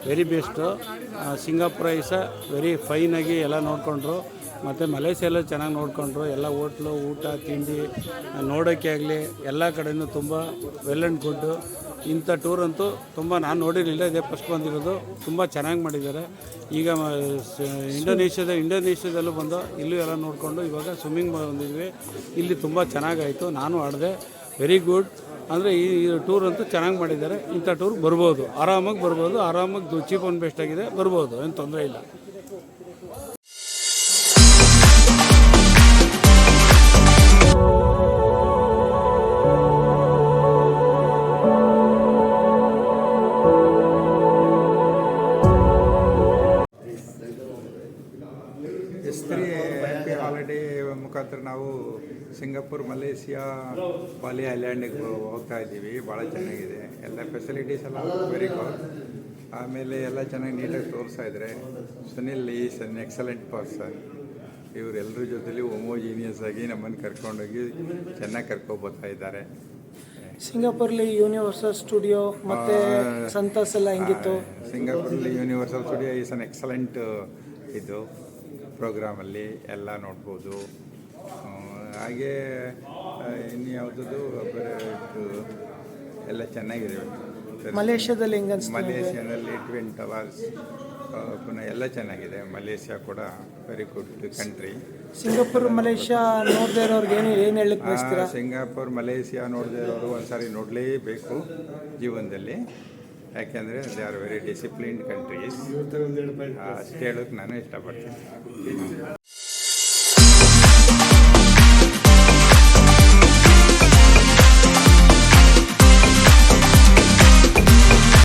Very best. Singapore is very ಫೈನಾಗಿ ಎಲ್ಲ ನೋಡಿಕೊಂಡ್ರು. ಮತ್ತು ಮಲೇಷ್ಯೆಲ್ಲ ಚೆನ್ನಾಗಿ ನೋಡಿಕೊಂಡ್ರು. ಎಲ್ಲ ಹೋಟ್ಲು ಊಟ ತಿಂಡಿ ನೋಡೋಕ್ಕೆ ಆಗಲಿ ಎಲ್ಲ ಕಡೆಯೂ ತುಂಬ ವೆಲ್ ಆ್ಯಂಡ್ ಗುಡ್ಡು. ಇಂಥ ಟೂರ್ ಅಂತೂ ತುಂಬ ನಾನು ನೋಡಿರಲಿಲ್ಲ, ಇದೇ ಫಸ್ಟ್ ಬಂದಿರೋದು. ತುಂಬ ಚೆನ್ನಾಗಿ ಮಾಡಿದ್ದಾರೆ. ಈಗ ಇಂಡೋನೇಷ್ಯಾದಲ್ಲೂ ಬಂದು ಇಲ್ಲೂ ಎಲ್ಲ ನೋಡಿಕೊಂಡು ಇವಾಗ ಸ್ವಿಮ್ಮಿಂಗ್ ಬಂದಿದ್ವಿ. ಇಲ್ಲಿ ತುಂಬ ಚೆನ್ನಾಗಾಯಿತು, ನಾನು ಆಡಿದೆ. Very good. ಅಂದರೆ ಈ ಟೂರ್ ಅಂತೂ ಚೆನ್ನಾಗಿ ಮಾಡಿದ್ದಾರೆ. ಇಂಥ ಟೂರ್ ಬರ್ಬೋದು, ಆರಾಮಾಗಿ ಚೀಪ್ ಆ್ಯಂಡ್ ಬೆಸ್ಟ್ ಆಗಿದೆ, ಬರ್ಬೋದು, ಏನು ತೊಂದರೆ ಇಲ್ಲ. S3 ಹ್ಯಾಪಿ ಹಾಲಿಡೇ ಮುಖಾಂತರ ನಾವು ಸಿಂಗಾಪುರ್, ಮಲೇಷಿಯಾ, ಬಾಲಿ ಐಲ್ಯಾಂಡಿಗೆ ಹೋಗ್ತಾ ಇದ್ದೀವಿ. ಭಾಳ ಚೆನ್ನಾಗಿದೆ. ಎಲ್ಲ ಫೆಸಿಲಿಟೀಸ್ ಎಲ್ಲ ವೆರಿ ಗುಡ್. ಆಮೇಲೆ ಎಲ್ಲ ಚೆನ್ನಾಗಿ ನೀಟಾಗಿ ತೋರಿಸ್ತಾ ಇದ್ದಾರೆ. Sunil is an excellent person. ಇವರೆಲ್ಲರ ಜೊತೆಲಿ ಹೋಮೋಜೀನಿಯಸ್ ಆಗಿ ನಮ್ಮನ್ನು ಕರ್ಕೊಂಡೋಗಿ ಚೆನ್ನಾಗಿ ಕರ್ಕೊಬೋತಾ ಇದ್ದಾರೆ. ಸಿಂಗಾಪುರಲ್ಲಿ ಯೂನಿವರ್ಸಲ್ ಸ್ಟುಡಿಯೋ ಮತ್ತು ಸಂತೋಸ್ ಎಲ್ಲ ಹೆಂಗಿತ್ತು? ಸಿಂಗಾಪುರಲ್ಲಿ universal studio is an excellent ಇದು ಪ್ರೋಗ್ರಾಮಲ್ಲಿ ಎಲ್ಲ ನೋಡ್ಬೋದು. ಹಾಗೆ ಇನ್ನು ಯಾವುದದು ಎಲ್ಲ ಚೆನ್ನಾಗಿದೆ. ಮಲೇಷ್ಯಾದಲ್ಲಿ ಹೆಂಗೆ ಅನಿಸ್ತು? ಮಲೇಷ್ಯಾದಲ್ಲಿ ಟ್ವಿನ್ ಟವರ್ಸ್ ಪುನಃ ಎಲ್ಲ ಚೆನ್ನಾಗಿದೆ. ಮಲೇಷ್ಯಾ ಕೂಡ very good country. Singapore, Malaysia ನೋಡದೇ ಇರೋರ್ಗೆ ಏನು ಹೇಳಕ್ಕೆ ಬಯಸ್ತೀರಾ? ಸಿಂಗಾಪುರ್, ಮಲೇಷ್ಯಾ ನೋಡದೇ ಇರೋರು ಒಂದ್ಸಾರಿ ನೋಡಲೇಬೇಕು ಜೀವನದಲ್ಲಿ. ಯಾಕೆಂದರೆ they are very disciplined countries. ಅಷ್ಟು ಹೇಳೋಕ್ಕೆ ನಾನು ಇಷ್ಟಪಡ್ತೀನಿ.